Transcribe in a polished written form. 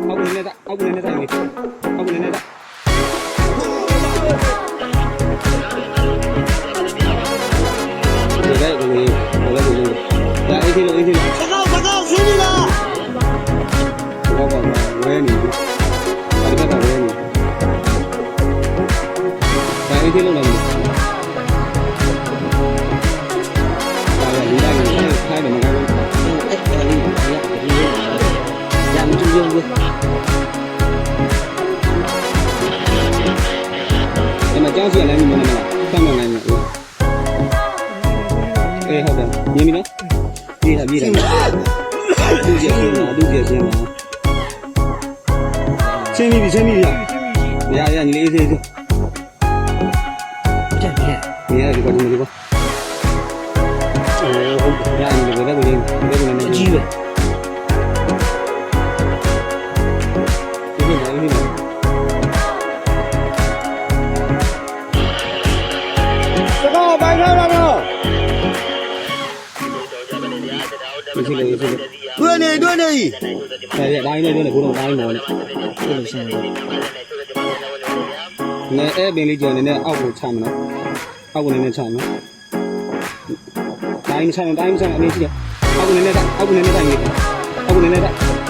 အောက်ကနေနဲ့အောက်ကနေနဲ့တိုင်းလေးအောက်ကနေနဲ့ဒီကဲကိုလေးဒါအေးသေးလို့စကောက်ရှင်းပြီလားဘောကဝဲနေပြီအဲ့ဒါကဝဲနေဒါအေးသေးလို့လည်းဒါရဒီတိုင်းခိုင်းတယ်မကောင်းဘူးအဲ့လေးရမကြည့်ရုံဘူးအဲ့မှာကြောက်စီရလည်းမနေမလားတမ်းမနိုင်ဘူးအေးဟုတ်တယ်မြင်ပြီနော်ပြေးတာသူ့ကျရှင်းပါရှင်းပြီရညီလေးအေးသေးနေရဒီကောဒီကောဟုတ်ရညီလေးဘယ်ကိုလေးနေကြီးပဲဒီလိုမျိုးစကောပိုင်ထားပါတော့ဒီလိုတွေ့နေအဲ့တိုင်းနဲ့တွေ့နေဘုံတိုင်းမော်နဲ့ဒီလိုရှင်းနေအဲ့ပင်လေးကျော်နေနဲ့အောက်ကိုချမနော်အောက်ကိုနေနဲ့ချမနော်တိုင်းချမအနေရှိတယ်အောက်ကိုနေနဲ့တိုင်းလေးအောက်ကိုနေနဲ့